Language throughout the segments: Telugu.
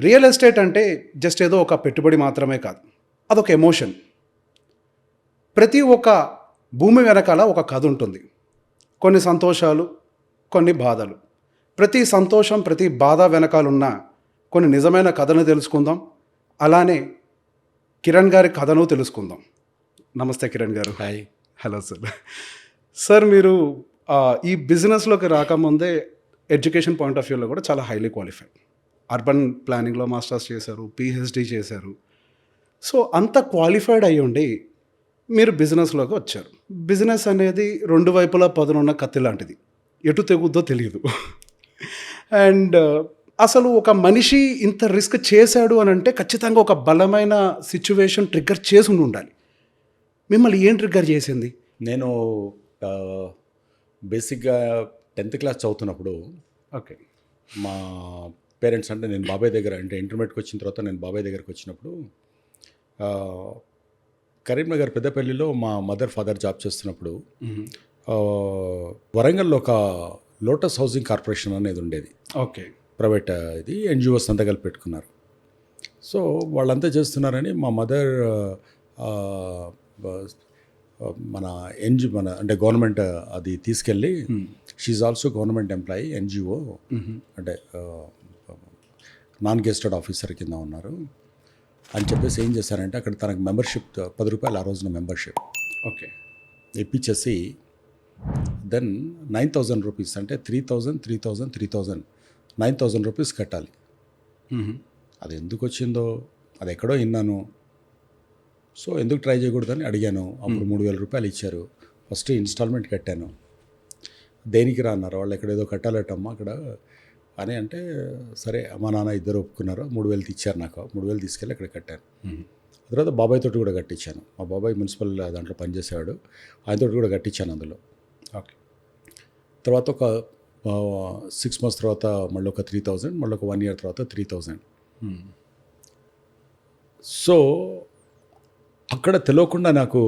రియల్ ఎస్టేట్ అంటే జస్ట్ ఏదో ఒక పెట్టుబడి మాత్రమే కాదు, అదొక ఎమోషన్. ప్రతి ఒక్క భూమి వెనకాల ఒక కథ ఉంటుంది. కొన్ని సంతోషాలు, కొన్ని బాధలు. ప్రతి సంతోషం, ప్రతి బాధ వెనకాలన్న కొన్ని నిజమైన కథను తెలుసుకుందాం. అలానే కిరణ్ గారి కథను తెలుసుకుందాం. నమస్తే కిరణ్ గారు. హాయ్. Hello sir. సార్ మీరు ఈ బిజినెస్లోకి రాకముందే ఎడ్యుకేషన్ పాయింట్ ఆఫ్ వ్యూలో కూడా చాలా హైలీ క్వాలిఫైడ్. అర్బన్ ప్లానింగ్లో మాస్టర్స్ చేశారు, పిహెచ్డి చేశారు. సో అంత క్వాలిఫైడ్ అయ్యి ఉండి మీరు బిజినెస్లోకి వచ్చారు. బిజినెస్ అనేది రెండు వైపులా పదునున్న కత్తి లాంటిది, ఎటు తెగుద్దో తెలియదు. అండ్ అసలు ఒక మనిషి ఇంత రిస్క్ చేశాడు అని అంటే ఖచ్చితంగా ఒక బలమైన సిచ్యువేషన్ ట్రిగ్గర్ చేసి ఉండాలి. మిమ్మల్ని ఏం ట్రిగ్గర్ చేసింది? నేను బేసిక్గా 10th క్లాస్ చదువుతున్నప్పుడు ఓకే. మా పేరెంట్స్ అంటే నేను బాబాయ్ దగ్గర అంటే ఇంటర్మీడియట్కి వచ్చిన తర్వాత నేను బాబాయ్ దగ్గరకు వచ్చినప్పుడు కరీంనగర్ పెద్దపల్లిలో మా మదర్ ఫాదర్ జాబ్ చేస్తున్నప్పుడు వరంగల్లో ఒక లోటస్ హౌసింగ్ కార్పొరేషన్ అనేది ఉండేది. ఓకే. ప్రైవేట్ ఇది ఎన్జిఓస్ అంతా కలిపి పెట్టుకున్నారు. సో వాళ్ళంతా చేస్తున్నారని మా మదర్ మన అంటే గవర్నమెంట్ అది తీసుకెళ్ళి she also government employee, NGO అంటే నాన్ గెస్టెడ్ ఆఫీసర్ కింద ఉన్నారు అని చెప్పేసి ఏం చేశారంటే అక్కడ తనకు మెంబర్షిప్ 10 రూపాయలు ఆ రోజున మెంబర్షిప్ ఓకే ఇప్పించేసి దెన్ 9,000 రూపీస్ అంటే 3,000 9,000 రూపీస్ కట్టాలి. అది ఎందుకు వచ్చిందో అది ఎక్కడో విన్నాను. సో ఎందుకు ట్రై చేయకూడదని అడిగాను. అప్పుడు 3,000 రూపాయలు ఇచ్చారు. ఫస్ట్ ఇన్స్టాల్మెంట్ కట్టాను. దేనికి రా అన్నారు వాళ్ళు, ఎక్కడేదో కట్టాలటమ్మా అక్కడ అని అంటే సరే మా నాన్న ఇద్దరు ఒప్పుకున్నారు. 3,000 ఇచ్చారు నాకు. 3,000 తీసుకెళ్ళి అక్కడ కట్టాను. తర్వాత బాబాయ్ తోటి కూడా కట్టించాను. మా బాబాయ్ మున్సిపల్ దాంట్లో పనిచేసేవాడు, ఆయనతోటి కూడా కట్టించాను అందులో. ఓకే. తర్వాత ఒక 6 months తర్వాత మళ్ళీ ఒక 3,000, మళ్ళీ ఒక 1 year తర్వాత 3,000. సో అక్కడ తెలియకుండా నాకు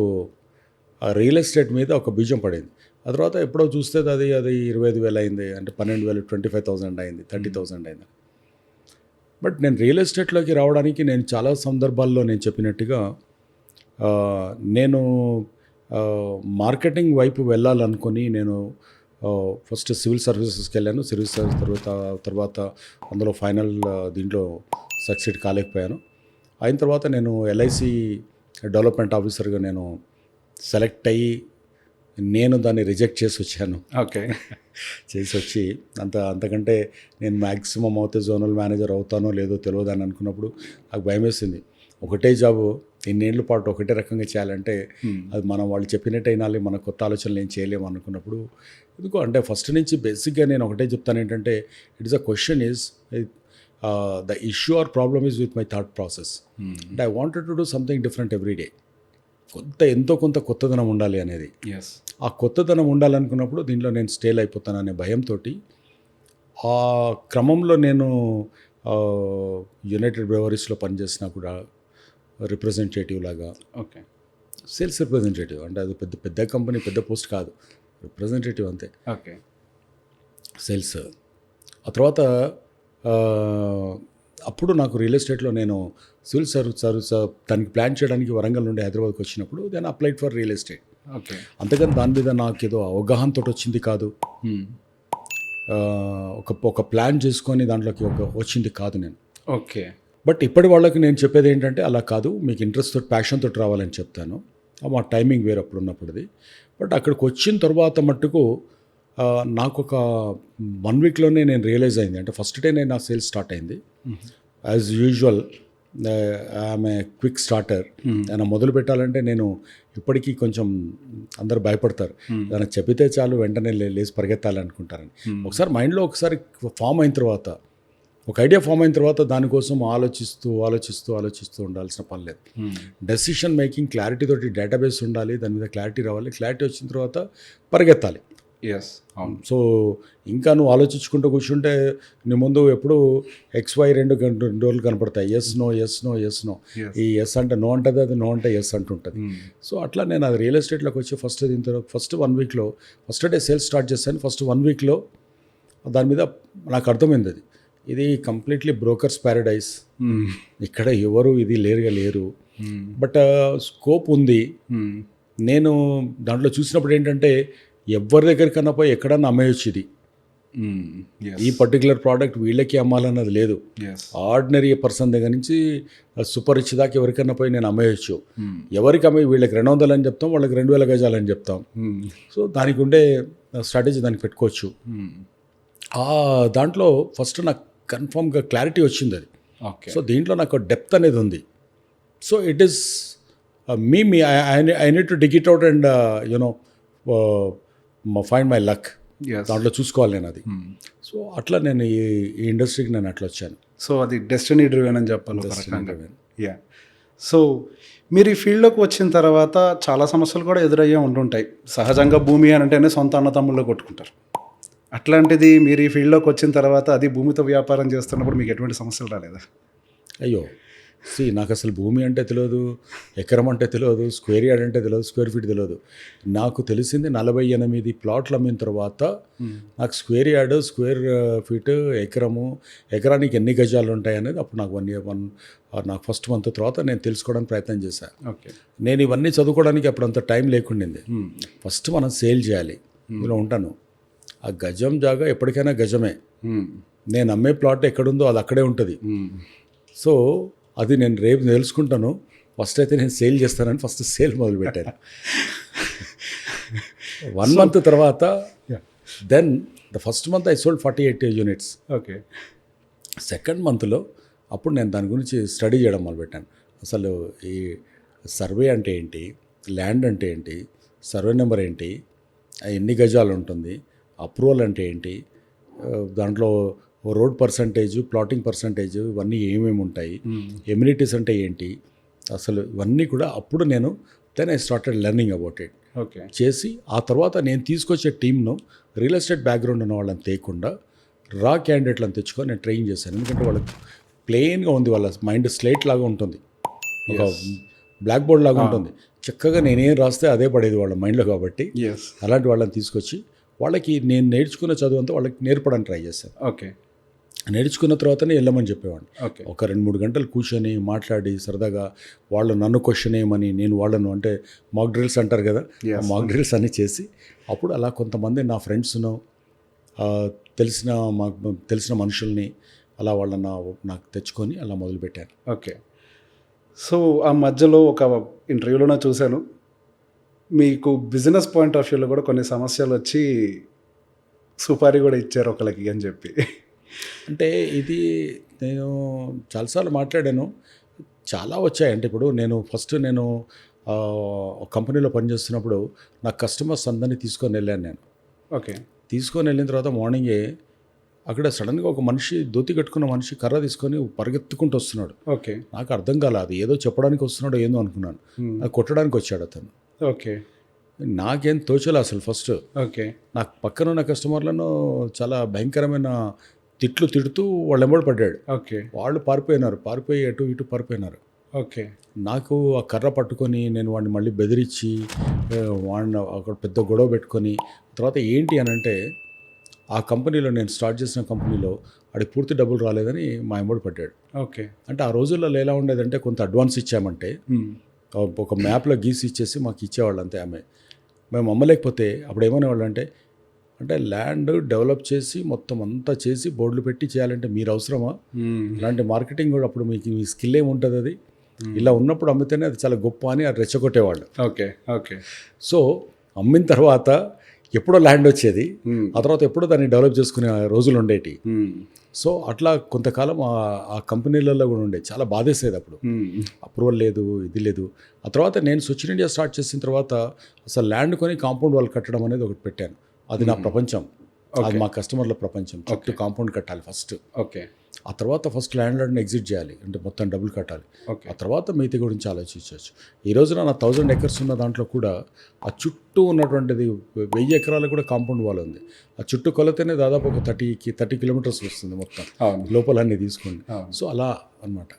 రియల్ ఎస్టేట్ మీద ఒక బీజం పడింది. ఆ తర్వాత ఎప్పుడో చూస్తే అది 25,000 అయింది, అంటే 12,000, 25,000 అయింది, 30,000 అయింది. బట్ నేను రియల్ ఎస్టేట్లోకి రావడానికి నేను చాలా సందర్భాల్లో నేను చెప్పినట్టుగా నేను మార్కెటింగ్ వైపు వెళ్ళాలనుకొని నేను ఫస్ట్ సివిల్ సర్వీసెస్కి వెళ్ళాను. సివిల్ సర్వీస్ తర్వాత అందులో ఫైనల్ దీంట్లో సక్సీడ్ కాలేకపోయాను. అయిన తర్వాత నేను ఎల్ఐసి డెవలప్మెంట్ ఆఫీసర్గా నేను సెలెక్ట్ అయ్యి నేను దాన్ని రిజెక్ట్ చేసి వచ్చాను. ఓకే. చేసి వచ్చి అంతకంటే నేను మ్యాక్సిమం అవుతే జోనల్ మేనేజర్ అవుతానో లేదో తెలియదు అని అనుకున్నప్పుడు నాకు భయం వేసింది. ఒకటే జాబు ఇన్నేళ్ల పాటు ఒకటే రకంగా చేయాలంటే అది మనం వాళ్ళు చెప్పినట్టు అయినాలి, మన కొత్త ఆలోచనలు ఏం చేయలేము అనుకున్నప్పుడు ఎందుకో అంటే ఫస్ట్ నుంచి బేసిక్గా నేను ఒకటే చెప్తాను ఏంటంటే it is a question is the issue or problem is with my thought process. అంటే I wanted to do something different every day. ఎంతో కొంత కొత్తదనం ఉండాలి అనేది. ఆ కొత్తదనం ఉండాలనుకున్నప్పుడు దీంట్లో నేను స్టేల్ అయిపోతాననే భయంతో ఆ క్రమంలో నేను యునైటెడ్ బ్రెవరీస్లో పనిచేసినా కూడా రిప్రజెంటేటివ్ లాగా. ఓకే. సేల్స్ రిప్రజెంటేటివ్ అంటే అది పెద్ద కంపెనీ, పెద్ద పోస్ట్ కాదు, రిప్రజెంటేటివ్ అంతే. ఓకే. సేల్స్. ఆ తర్వాత అప్పుడు నాకు రియల్ ఎస్టేట్లో నేను సివిల్ సర్వీస్ దానికి ప్లాన్ చేయడానికి వరంగల్ నుండి హైదరాబాద్కి వచ్చినప్పుడు then applied for real estate. Okay. అంతేగాని దాని మీద నాకు ఏదో అవగాహనతో వచ్చింది కాదు, ఒక ప్లాన్ చేసుకొని దాంట్లోకి వచ్చింది కాదు నేను. ఓకే. బట్ ఇప్పటి వాళ్ళకి నేను చెప్పేది ఏంటంటే అలా కాదు, మీకు ఇంట్రెస్ట్ తోటి ప్యాషన్ తోటి రావాలని చెప్తాను. మా టైమింగ్ వేరు అప్పుడు ఉన్నప్పుడుది. బట్ అక్కడికి వచ్చిన తర్వాత మట్టుకు నాకు ఒక 1 weekలోనే నేను రియలైజ్ అయింది. అంటే ఫస్ట్ డే నేను నా సేల్స్ స్టార్ట్ అయింది. యాజ్ యూజువల్ ఆమె క్విక్ స్టార్టర్. ఆయన మొదలు పెట్టాలంటే నేను ఇప్పటికీ కొంచెం అందరు భయపడతారు, దాన్ని చెప్పితే చాలు వెంటనే లేచి పరిగెత్తాలనుకుంటారని. ఒకసారి మైండ్లో ఒకసారి ఫామ్ అయిన తర్వాత, ఒక ఐడియా ఫామ్ అయిన తర్వాత దానికోసం ఆలోచిస్తూ ఉండాల్సిన పని లేదు. డెసిషన్ మేకింగ్ క్లారిటీ తోటి డేటాబేస్ ఉండాలి, దాని మీద క్లారిటీ రావాలి. క్లారిటీ వచ్చిన తర్వాత పరిగెత్తాలి. అవును. సో ఇంకా నువ్వు ఆలోచించుకుంటూ కూర్చుంటే నీ ముందు ఎప్పుడు XY 2 డోర్లు కనపడతాయి. Yes no. ఈ ఎస్ అంటే నో అంటుంది, అది నో అంటే ఎస్ అంటుంటుంది. సో అట్లా నేను అది రియల్ ఎస్టేట్లోకి వచ్చి ఫస్ట్ 1 weekలో ఫస్ట్ డే సేల్స్ స్టార్ట్ చేశాను. ఫస్ట్ 1 weekలో దాని మీద నాకు అర్థమైంది అది ఇది కంప్లీట్లీ బ్రోకర్స్ ప్యారడైజ్. ఇక్కడ ఎవరు ఇది లేరు. బట్ స్కోప్ ఉంది. నేను దాంట్లో చూసినప్పుడు ఏంటంటే ఎవరి దగ్గరికన్నా పోయి ఎక్కడన్నా అమ్మేయచ్చు ఇది. ఈ పర్టికులర్ ప్రోడక్ట్ వీళ్ళకి అమ్మాలన్నది లేదు. ఆర్డినరీ పర్సన్ దగ్గర నుంచి సూపర్ రిచ్ దాకా ఎవరికన్నా పోయి నేను అమ్మేయచ్చు. ఎవరికి అమ్మే వీళ్ళకి 200 అని చెప్తాం, వాళ్ళకి 2000 గజాలని చెప్తాం. సో దానికి ఉండే స్ట్రాటజీ దానికి పెట్టుకోవచ్చు. దాంట్లో ఫస్ట్ నాకు కన్ఫామ్గా క్లారిటీ వచ్చింది అది. సో దీంట్లో నాకు డెప్త్ అనేది ఉంది. So it is me I need to dig it out and you know find my luck. దాంట్లో చూసుకోవాలి నేను అది. సో అట్లా నేను ఈ ఇండస్ట్రీకి నేను అట్లా వచ్చాను. సో అది డెస్టినీ డ్రివెన్ అని చెప్పాలి. యా. సో మీరు ఈ ఫీల్డ్లోకి వచ్చిన తర్వాత చాలా సమస్యలు కూడా ఎదురయ్యే ఉంటుంటాయి. సహజంగా భూమి అని అంటేనే సొంత అన్నతమ్ముళ్ళు కొట్టుకుంటారు. అట్లాంటిది మీరు ఈ ఫీల్డ్లోకి వచ్చిన తర్వాత అది భూమితో వ్యాపారం చేస్తున్నప్పుడు మీకు ఎటువంటి సమస్యలు రాలేదా? అయ్యో, నాకు అసలు భూమి అంటే తెలియదు, ఎకరం అంటే తెలియదు, స్క్వేర్ యార్డ్ అంటే తెలియదు, స్క్వేర్ ఫీట్ తెలియదు. నాకు తెలిసింది 48 ప్లాట్లు అమ్మిన తర్వాత నాకు స్క్వేర్ యార్డు, స్క్వేర్ ఫీట్, ఎకరానికి ఎన్ని గజాలు ఉంటాయి అనేది అప్పుడు నాకు నాకు ఫస్ట్ మంత్ తర్వాత నేను తెలుసుకోవడానికి ప్రయత్నం చేశాను. నేను ఇవన్నీ చదువుకోవడానికి అప్పుడు అంత టైం లేకుండింది. ఫస్ట్ మనం సేల్ చేయాలి. ఇందులో ఉంటాను. ఆ గజం జాగా ఎప్పటికైనా గజమే. నేను అమ్మే ప్లాట్ ఎక్కడుందో అది అక్కడే ఉంటుంది. సో అది నేను రేపు తెలుసుకుంటాను. ఫస్ట్ అయితే నేను సేల్ చేస్తానని ఫస్ట్ సేల్ మొదలుపెట్టాను. 1 month తర్వాత then the first month I sold 48 units. Second మంత్లో అప్పుడు నేను దాని గురించి స్టడీ చేయడం మొదలుపెట్టాను. అసలు ఈ సర్వే అంటే ఏంటి, ల్యాండ్ అంటే ఏంటి, సర్వే నెంబర్ ఏంటి, ఎన్ని గజాలు ఉంటుంది, అప్రూవల్ అంటే ఏంటి, దాంట్లో రోడ్ పర్సంటేజ్, ప్లాటింగ్ పర్సంటేజ్, ఇవన్నీ ఏమేమి ఉంటాయి, ఎమ్యూనిటీస్ అంటే ఏంటి, అసలు ఇవన్నీ కూడా అప్పుడు నేను then I started learning about it. చేసి ఆ తర్వాత నేను తీసుకొచ్చే టీంను రియల్ ఎస్టేట్ బ్యాక్గ్రౌండ్ ఉన్న వాళ్ళని తేకుండా రా క్యాండిడేట్లను తెచ్చుకొని నేను ట్రైన్ చేశాను. ఎందుకంటే వాళ్ళకి ప్లెయిన్గా ఉంది, వాళ్ళ మైండ్ స్లేట్ లాగా ఉంటుంది, ఒక బ్లాక్ బోర్డ్ లాగా ఉంటుంది. చక్కగా నేనేం రాస్తే అదే పడేది వాళ్ళ మైండ్లో. కాబట్టి అలాంటి వాళ్ళని తీసుకొచ్చి వాళ్ళకి నేను నేర్చుకున్న చదువు అంతా వాళ్ళకి నేర్పడానికి ట్రై చేశాను. నేర్చుకున్న తర్వాతనే వెళ్ళమని చెప్పేవాడిని. ఒక 2-3 గంటలు కూర్చొని మాట్లాడి సరదాగా వాళ్ళు నన్ను క్వశ్చన్ ఏమని, నేను వాళ్ళను అంటే మాక్ డ్రిల్స్ అంటారు కదా, మాక్ డ్రిల్స్ అన్నీ చేసి అప్పుడు అలా కొంతమంది నా ఫ్రెండ్స్ను తెలిసిన మనుషుల్ని అలా వాళ్ళని నాకు తెచ్చుకొని అలా మొదలుపెట్టాను. సో ఆ మధ్యలో ఒక ఇంటర్వ్యూలో చూశాను, మీకు బిజినెస్ పాయింట్ ఆఫ్ వ్యూలో కూడా కొన్ని సమస్యలు వచ్చి సుపారీ కూడా ఇచ్చారు ఒకరికి అని చెప్పి. అంటే ఇది నేను చాలాసార్లు మాట్లాడాను. చాలా వచ్చాయి. అంటే ఇప్పుడు నేను కంపెనీలో పనిచేస్తున్నప్పుడు నా కస్టమర్స్ అందరినీ తీసుకొని వెళ్ళాను నేను. తీసుకొని వెళ్ళిన తర్వాత మార్నింగే అక్కడ సడన్గా ఒక మనిషి, ధోతి కట్టుకున్న మనిషి కర్ర తీసుకొని పరిగెత్తుకుంటూ వస్తున్నాడు. నాకు అర్థం కాలేదు, అది ఏదో చెప్పడానికి వస్తున్నాడో ఏందో అనుకున్నాను. నాకు కొట్టడానికి వచ్చాడు అతను. నాకేం తోచలే అసలు ఫస్ట్. నాకు పక్కన ఉన్న కస్టమర్లను చాలా భయంకరమైన తిడుతూ వాళ్ళు ఎంబడి పడ్డాడు. వాళ్ళు పారిపోయి అటు ఇటు పారిపోయినారు. నాకు ఆ కర్ర పట్టుకొని నేను వాడిని మళ్ళీ బెదిరించి వాడిని అక్కడ పెద్ద గొడవ పెట్టుకొని తర్వాత ఏంటి అని అంటే ఆ కంపెనీలో నేను స్టార్ట్ చేసిన కంపెనీలో వాడికి పూర్తి డబ్బులు రాలేదని మా ఎంబడి పడ్డాడు. అంటే ఆ రోజుల్లో ఎలా ఉండేదంటే కొంత అడ్వాన్స్ ఇచ్చామంటే ఒక మ్యాప్లో గీసి ఇచ్చేసి మాకు ఇచ్చేవాళ్ళు అంతే. మేము అమ్మలేకపోతే అప్పుడు ఏమనేవాళ్ళు అంటే ల్యాండ్ డెవలప్ చేసి మొత్తం అంతా చేసి బోర్డులు పెట్టి చేయాలంటే మీరు అవసరమా, ఇలాంటి మార్కెటింగ్ కూడా అప్పుడు మీకు మీ స్కిల్ ఏముంటుంది, అది ఇలా ఉన్నప్పుడు అమ్మితేనే అది చాలా గొప్ప అని అది రెచ్చగొట్టేవాళ్ళు. సో అమ్మిన తర్వాత ఎప్పుడో ల్యాండ్ వచ్చేది, ఆ తర్వాత ఎప్పుడో దాన్ని డెవలప్ చేసుకునే రోజులు ఉండేటి. సో అట్లా కొంతకాలం ఆ కంపెనీలలో కూడా ఉండే చాలా బాధేసేది. అప్పుడు అప్రూవల్ లేదు, ఇది లేదు. ఆ తర్వాత నేను స్విచ్ ఇండియా స్టార్ట్ చేసిన తర్వాత అసలు ల్యాండ్ కొని కాంపౌండ్ వాళ్ళు కట్టడం అనేది ఒకటి పెట్టాను. అది నా ప్రపంచం, అది మా కస్టమర్ల ప్రపంచం. చుట్టూ కాంపౌండ్ కట్టాలి ఫస్ట్. ఆ తర్వాత ఫస్ట్ ల్యాండ్ లార్డ్ని ఎగ్జిట్ చేయాలి, అంటే మొత్తం డబ్బులు కట్టాలి. ఆ తర్వాత మిగతా గురించి ఆలోచించవచ్చు. ఈ రోజున నా 1000 acres ఉన్న దాంట్లో కూడా ఆ చుట్టూ ఉన్నటువంటిది 1000 ఎకరాలకు కూడా కాంపౌండ్ వాల్ ఉంది. ఆ చుట్టూ కొలతనే దాదాపు ఒక 30 kilometers వస్తుంది మొత్తం లోపలన్నీ తీసుకోండి. సో అలా అన్నమాట.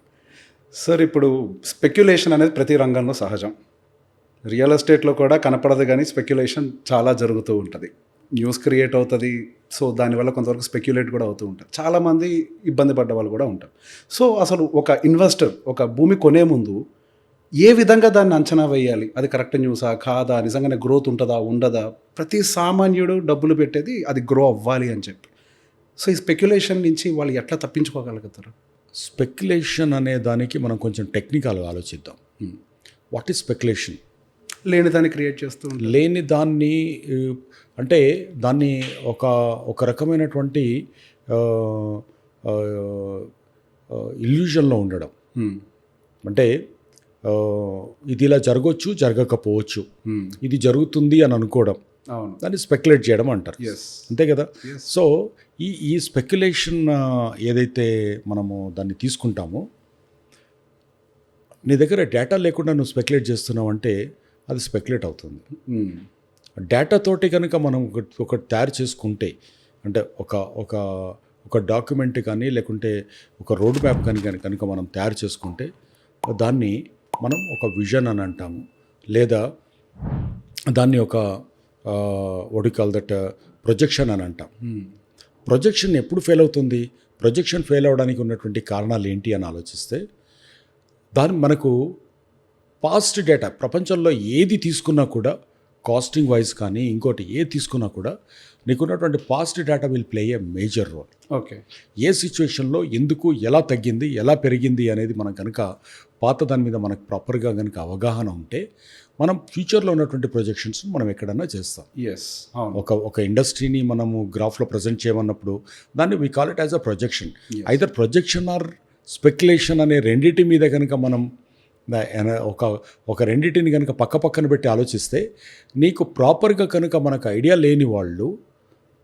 సార్, ఇప్పుడు స్పెక్యులేషన్ అనేది ప్రతి రంగంలో సహజం. రియల్ ఎస్టేట్లో కూడా కనపడదు, కానీ స్పెక్యులేషన్ చాలా జరుగుతూ ఉంటుంది. న్యూస్ క్రియేట్ అవుతుంది. సో దానివల్ల కొంతవరకు స్పెక్యులేట్ కూడా అవుతూ ఉంటారు. చాలామంది ఇబ్బంది పడ్డ వాళ్ళు కూడా ఉంటారు. సో అసలు ఒక ఇన్వెస్టర్ ఒక భూమి కొనే ముందు ఏ విధంగా దాన్ని అంచనా వేయాలి? అది కరెక్ట్ న్యూసా కాదా, నిజంగానే గ్రోత్ ఉంటుందా ఉండదా? ప్రతి సామాన్యుడు డబ్బులు పెట్టేది అది గ్రో అవ్వాలి అని చెప్పి. సో ఈ స్పెక్యులేషన్ నుంచి వాళ్ళు ఎట్లా తప్పించుకోగలుగుతారు? స్పెక్యులేషన్ అనే దానికి మనం కొంచెం టెక్నికల్గా ఆలోచిద్దాం. What is speculation? లేని దాన్ని క్రియేట్ చేస్తూ ఉంటారు. లేని దాన్ని అంటే దాన్ని ఒక రకమైనటువంటి ఇల్యూజన్లో ఉండడం. అంటే ఇది ఇలా జరగవచ్చు, జరగకపోవచ్చు, ఇది జరుగుతుంది అని అనుకోవడం, అవును, దాన్ని స్పెక్యులేట్ చేయడం అంటారు. ఎస్, అంతే కదా. ఎస్. సో ఈ స్పెక్యులేషన్ ఏదైతే మనము దాన్ని తీసుకుంటామో, నీ దగ్గర డేటా లేకుండా నువ్వు స్పెక్యులేట్ చేస్తున్నావు అంటే అది స్పెక్యులేట్ అవుతుంది. డేటాతోటి కనుక మనం ఒకటి తయారు చేసుకుంటే, అంటే ఒక డాక్యుమెంట్ కానీ లేకుంటే ఒక రోడ్ మ్యాప్ కానీ కనుక మనం తయారు చేసుకుంటే దాన్ని మనం ఒక విజన్ అని అంటాము, లేదా దాన్ని ఒక what you call that projection అని అంటాం. ప్రొజెక్షన్ ఎప్పుడు ఫెయిల్ అవుతుంది? ప్రొజెక్షన్ ఫెయిల్ అవ్వడానికి ఉన్నటువంటి కారణాలు ఏంటి అని ఆలోచిస్తే, దాని మనకు పాస్ట్ డేటా ప్రపంచంలో ఏది తీసుకున్నా కూడా, కాస్టింగ్ వైజ్ కానీ ఇంకోటి ఏది తీసుకున్నా కూడా నీకున్నటువంటి past data will play a major role. Okay, ఏ సిచ్యువేషన్లో ఎందుకు ఎలా తగ్గింది ఎలా పెరిగింది అనేది మనం కనుక పాత దాని మీద మనకు ప్రాపర్గా కనుక అవగాహన ఉంటే మనం ఫ్యూచర్లో ఉన్నటువంటి ప్రొజెక్షన్స్ మనం ఎక్కడన్నా చేస్తాం. ఎస్, అవును, ఒక ఇండస్ట్రీని మనము గ్రాఫ్లో ప్రజెంట్ చేయమన్నప్పుడు దాన్ని we call it as a projection. Yes. Either projection or speculation అనే రెండింటి మీద కనుక మనం ఒక రెండింటిని కనుక పక్కన పెట్టి ఆలోచిస్తే, నీకు ప్రాపర్గా కనుక మనకు ఐడియా లేని వాళ్ళు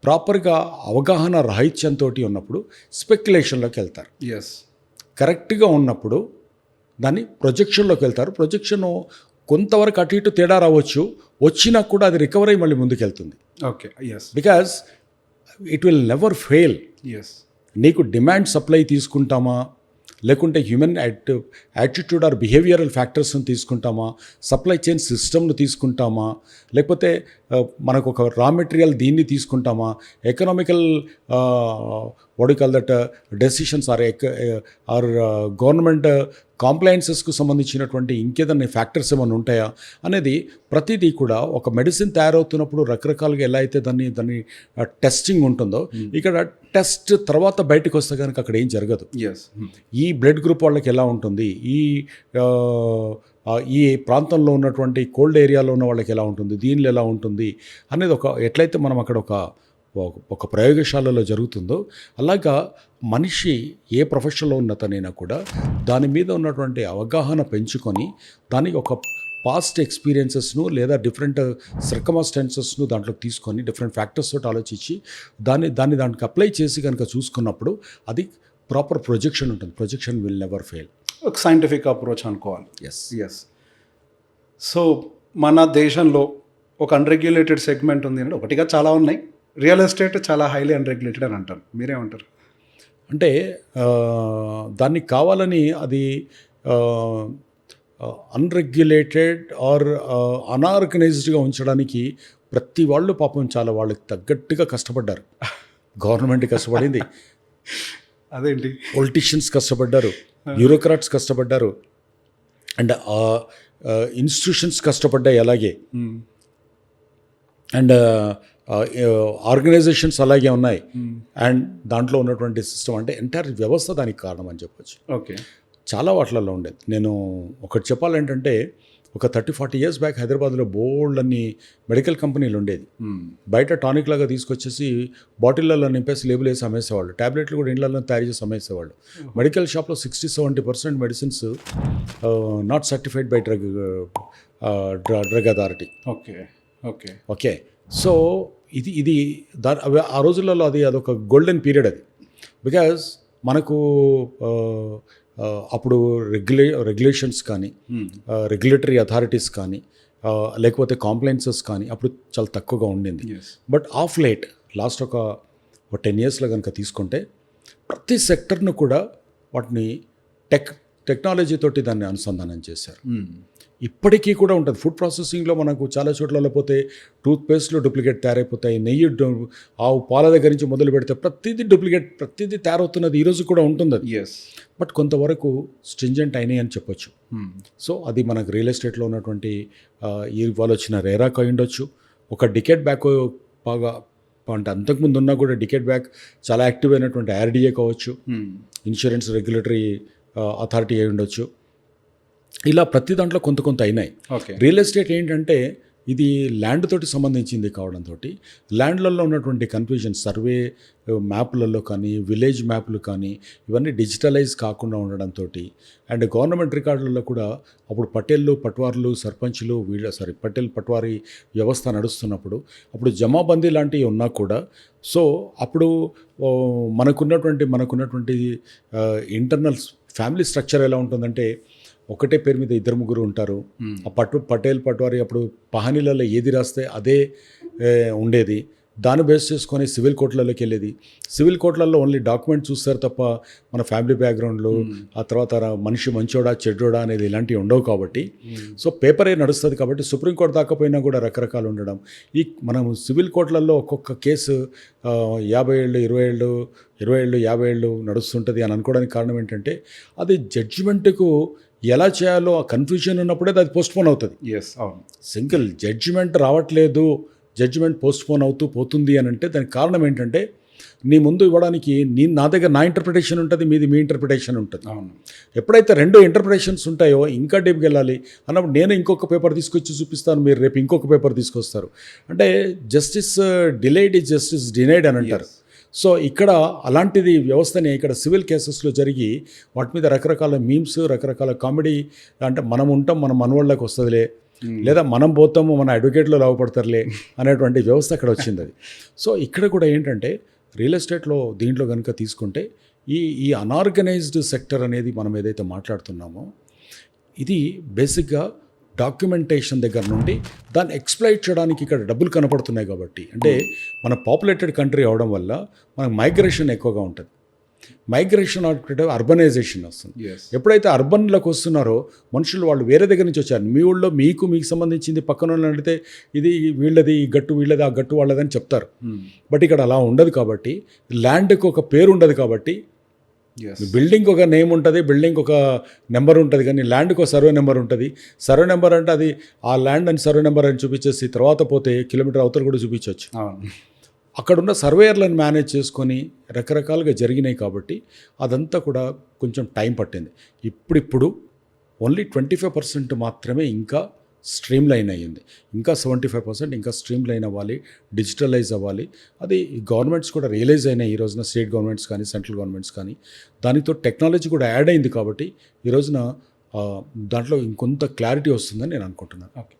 ప్రాపర్గా అవగాహన రాహిత్యంతో ఉన్నప్పుడు స్పెక్యులేషన్లోకి వెళ్తారు. ఎస్, కరెక్ట్గా ఉన్నప్పుడు దాన్ని ప్రొజెక్షన్లోకి వెళ్తారు. ప్రొజెక్షన్ కొంతవరకు అటు ఇటు తేడా రావచ్చు, వచ్చినా కూడా అది రికవర్ అయ్యి మళ్ళీ ముందుకెళ్తుంది. Okay, yes, because it will never fail. Yes, నీకు డిమాండ్ సప్లై తీసుకుంటామా, లేకుంటే హ్యూమన్ యాటిట్యూడ్ ఆర్ బిహేవియరల్ ఫ్యాక్టర్స్ని తీసుకుంటామా, సప్లై చైన్ సిస్టమ్ను తీసుకుంటామా, లేకపోతే మనకు ఒక రా మెటీరియల్ దీన్ని తీసుకుంటామా, economical what you call that decisions or government కాంప్లయన్సెస్కు సంబంధించినటువంటి ఇంకేదన్నా ఫ్యాక్టర్స్ ఏమైనా ఉంటాయా అనేది ప్రతిదీ కూడా ఒక మెడిసిన్ తయారవుతున్నప్పుడు రకరకాలుగా ఎలా అయితే దాన్ని టెస్టింగ్ ఉంటుందో, ఇక్కడ టెస్ట్ తర్వాత బయటకు వస్తే కనుక అక్కడ ఏం జరగదు. ఎస్, ఈ బ్లడ్ గ్రూప్ వాళ్ళకి ఎలా ఉంటుంది, ఈ ప్రాంతంలో ఉన్నటువంటి కోల్డ్ ఏరియాలో ఉన్న వాళ్ళకి ఎలా ఉంటుంది, దీనిలో ఎలా ఉంటుంది అనేది ఎట్లయితే మనం అక్కడ ఒక ప్రయోగశాలలో జరుగుతుందో, అలాగా మనిషి ఏ ప్రొఫెషన్లో ఉన్నతనైనా కూడా దాని మీద ఉన్నటువంటి అవగాహన పెంచుకొని దానికి ఒక పాస్ట్ ఎక్స్పీరియన్సెస్ను లేదా డిఫరెంట్ సర్కమస్టాన్సెస్ను దాంట్లోకి తీసుకొని డిఫరెంట్ ఫ్యాక్టర్స్ తోటి ఆలోచించి దానికి అప్లై చేసి కనుక చూసుకున్నప్పుడు అది ప్రాపర్ ప్రొజెక్షన్ ఉంటుంది. Projection will never fail. ఒక సైంటిఫిక్ అప్రోచ్ అనుకోవాలి. ఎస్. ఎస్. సో మన దేశంలో ఒక అన్రెగ్యులేటెడ్ సెగ్మెంట్ ఉంది అంటే, ఒకటిగా చాలా ఉన్నాయి. రియల్ ఎస్టేట్ చాలా హైలీ అన్రెగ్యులేటెడ్ అని అంటారు. మీరేమంటారు? అంటే దాన్ని కావాలని అది అన్రెగ్యులేటెడ్ ఆర్ అనార్గనైజ్డ్గా ఉంచడానికి ప్రతి వాళ్ళు పాపం చాలా వాళ్ళకి తగ్గట్టుగా కష్టపడ్డారు. గవర్నమెంట్ కష్టపడింది, అదేంటి, పొలిటీషియన్స్ కష్టపడ్డారు, బ్యూరోక్రాట్స్ కష్టపడ్డారు, అండ్ ఇన్స్టిట్యూషన్స్ కష్టపడ్డాయి అలాగే, అండ్ ఆర్గనైజేషన్స్ అలాగే ఉన్నాయి. అండ్ దాంట్లో ఉన్నటువంటి సిస్టమ్ అంటే ఎంటైర్ వ్యవస్థ దానికి కారణం అని చెప్పొచ్చు. ఓకే, చాలా వాటిలలో ఉండేది. నేను ఒకటి చెప్పాలంటే, ఒక 30-40 years బ్యాక్ హైదరాబాద్లో బోల్డ్ అన్ని మెడికల్ కంపెనీలు ఉండేది. బయట టానిక్ లాగా తీసుకొచ్చేసి బాటిళ్ళల్లో నింపేసి లేబుల్ వేసి అమ్మేసేవాళ్ళు. ట్యాబ్లెట్లు కూడా ఇండ్లలో తయారు చేసి అమ్మేసేవాళ్ళు. మెడికల్ షాప్లో 60-70% medicines not certified by drug authority. Okay, okay, okay. So ఇది ఆ రోజులలో అదొక గోల్డెన్ పీరియడ్ అది. బికాజ్ మనకు అప్పుడు రెగ్యులేషన్స్ కానీ, రెగ్యులేటరీ అథారిటీస్ కానీ, లేకపోతే కాంప్లైన్సెస్ కానీ అప్పుడు చాలా తక్కువగా ఉండింది. బట్ ఆఫ్ లేట్ లాస్ట్ ఒక 10 yearsలో కనుక తీసుకుంటే ప్రతి సెక్టర్ను కూడా వాటిని టెక్నాలజీ తోటి దాన్ని అనుసంధానం చేశారు. ఇప్పటికీ కూడా ఉంటుంది. ఫుడ్ ప్రాసెసింగ్లో మనకు చాలా చోట్లలో పోతే టూత్పేస్ట్లో డూప్లికేట్ తయారైపోతాయి, నెయ్యి ఆవు పాల దగ్గర నుంచి మొదలు పెడితే ప్రతిదీ డూప్లికేట్, ప్రతిదీ తయారవుతున్నది ఈరోజు కూడా ఉంటుంది అది. ఎస్. బట్ కొంతవరకు స్ట్రింజెంట్ అయినాయి అని చెప్పొచ్చు. సో అది మనకు రియల్ ఎస్టేట్లో ఉన్నటువంటి ఇవాళ వచ్చిన రేరాక్ అయి ఉండొచ్చు. ఒక డికెట్ బ్యాక్ బాగా అంటే అంతకుముందు ఉన్నా కూడా డికెట్ బ్యాక్ చాలా యాక్టివ్ అయినటువంటి ఆర్డీఏ కావచ్చు, ఇన్సూరెన్స్ రెగ్యులేటరీ అథారిటీ అయి ఉండొచ్చు. ఇలా ప్రతి దాంట్లో కొంత కొంత అయినాయి. ఓకే. రియల్ ఎస్టేట్ ఏంటంటే ఇది ల్యాండ్ తోటి సంబంధించింది కావడంతో ల్యాండ్లలో ఉన్నటువంటి కన్ఫ్యూజన్, సర్వే మ్యాప్లలో కానీ విలేజ్ మ్యాప్లు కానీ ఇవన్నీ డిజిటలైజ్ కాకుండా ఉండడంతో అండ్ గవర్నమెంట్ రికార్డులలో కూడా అప్పుడు పటేళ్ళు, పట్వార్లు, సర్పంచ్లు పటేల్ పట్వారీ వ్యవస్థ నడుస్తున్నప్పుడు అప్పుడు జమాబందీ లాంటివి ఉన్నా కూడా సో అప్పుడు మనకున్నటువంటి ఇంటర్నల్ ఫ్యామిలీ స్ట్రక్చర్ ఎలా ఉంటుందంటే ఒకటే పేరు మీద ఇద్దరు ముగ్గురు ఉంటారు. ఆ పటేల్ పట్వారీ అప్పుడు పహానీలలో ఏది రాస్తే అదే ఉండేది. దాన్ని బేస్ చేసుకొని సివిల్ కోర్టులలోకి వెళ్ళేది. సివిల్ కోర్టులలో ఓన్లీ డాక్యుమెంట్ చూస్తారు తప్ప మన ఫ్యామిలీ బ్యాక్గ్రౌండ్లు, ఆ తర్వాత మనిషి మంచోడా చెడ్డోడా అనేది ఇలాంటివి ఉండవు కాబట్టి సో పేపరే నడుస్తుంది కాబట్టి సుప్రీంకోర్టు దాకపోయినా కూడా రకరకాలు ఉండడం. మనం సివిల్ కోర్టులలో ఒక్కొక్క కేసు 50 ఏళ్ళు 20 ఏళ్ళు 20 ఏళ్ళు 50 ఏళ్ళు నడుస్తుంటుంది అని అనుకోవడానికి కారణం ఏంటంటే అది జడ్జిమెంట్కు ఎలా చేయాలో ఆ కన్ఫ్యూజన్ ఉన్నప్పుడే అది పోస్ట్పోన్ అవుతుంది. ఎస్, అవును. సింగిల్ జడ్జిమెంట్ రావట్లేదు, జడ్జిమెంట్ పోస్ట్పోన్ అవుతూ పోతుంది అని అంటే దానికి కారణం ఏంటంటే నీ ముందు ఇవ్వడానికి నా దగ్గర నా ఇంటర్ప్రిటేషన్ ఉంటుంది, మీది మీ ఇంటర్ప్రిటేషన్ ఉంటుంది. అవును. ఎప్పుడైతే 2 ఇంటర్ప్రిటేషన్స్ ఉంటాయో ఇంకా డీప్కి వెళ్ళాలి అన్నప్పుడు నేను ఇంకొక పేపర్ తీసుకొచ్చి చూపిస్తాను, మీరు రేపు ఇంకొక పేపర్ తీసుకొస్తారు. అంటే justice delayed is justice denied అని అంటారు. సో ఇక్కడ అలాంటిది వ్యవస్థని ఇక్కడ సివిల్ కేసెస్లో జరిగి వాటి మీద రకరకాల మీమ్స్, రకరకాల కామెడీ, అంటే మనం ఉంటాం మన మనవాళ్ళకి వస్తుందిలే, లేదా మనం పోతాము మన అడ్వకేట్లో లాభపడతారులే అనేటువంటి వ్యవస్థ అక్కడ వచ్చింది అది. సో ఇక్కడ కూడా ఏంటంటే రియల్ ఎస్టేట్లో దీంట్లో కనుక తీసుకుంటే ఈ అనార్గనైజ్డ్ సెక్టర్ అనేది మనం ఏదైతే మాట్లాడుతున్నామో ఇది బేసిక్గా డాక్యుమెంటేషన్ దగ్గర నుండి దాన్ని ఎక్స్ప్లైట్ చేయడానికి ఇక్కడ డబ్బులు కనపడుతున్నాయి కాబట్టి, అంటే మన పాపులేటెడ్ కంట్రీ అవడం వల్ల మనకు మైగ్రేషన్ ఎక్కువగా ఉంటుంది. మైగ్రేషన్ అంటే అర్బనైజేషన్ వస్తుంది. ఎప్పుడైతే అర్బన్లోకి వస్తున్నారో మనుషులు వాళ్ళు వేరే దగ్గర నుంచి వచ్చారు. మీ ఊళ్ళో మీకు సంబంధించింది పక్కన వాళ్ళని అడిగితే ఇది వీళ్ళది, ఈ గట్టు వీళ్ళది, ఆ గట్టు వాళ్ళదని చెప్తారు. బట్ ఇక్కడ అలా ఉండదు కాబట్టి, ల్యాండ్కి ఒక పేరు ఉండదు కాబట్టి, బిల్డింగ్ ఒక నేమ్ ఉంటుంది, బిల్డింగ్ ఒక నెంబర్ ఉంటుంది, కానీ ల్యాండ్కి ఒక సర్వే నెంబర్ ఉంటుంది. సర్వే నెంబర్ అంటే అది ఆ ల్యాండ్ అని సర్వే నెంబర్ అని చూపించేసి తర్వాత పోతే కిలోమీటర్ అవతల కూడా చూపించవచ్చు. అక్కడున్న సర్వేయర్లను మేనేజ్ చేసుకొని రకరకాలుగా జరిగినాయి కాబట్టి అదంతా కూడా కొంచెం టైం పట్టింది. ఇప్పుడు ఓన్లీ 25% మాత్రమే ఇంకా స్ట్రీమ్ లైన్ అయ్యింది. ఇంకా 75% ఇంకా స్ట్రీమ్ లైన్ అవ్వాలి, డిజిటలైజ్ అవ్వాలి. అది గవర్నమెంట్స్ కూడా రియలైజ్ అయినాయి ఈ రోజున, స్టేట్ గవర్నమెంట్స్ కానీ సెంట్రల్ గవర్నమెంట్స్ కానీ. దానితో టెక్నాలజీ కూడా యాడ్ అయింది కాబట్టి ఈ రోజున దాంట్లో ఇంకొంత క్లారిటీ వస్తుందని నేను అనుకుంటున్నాను. ఓకే.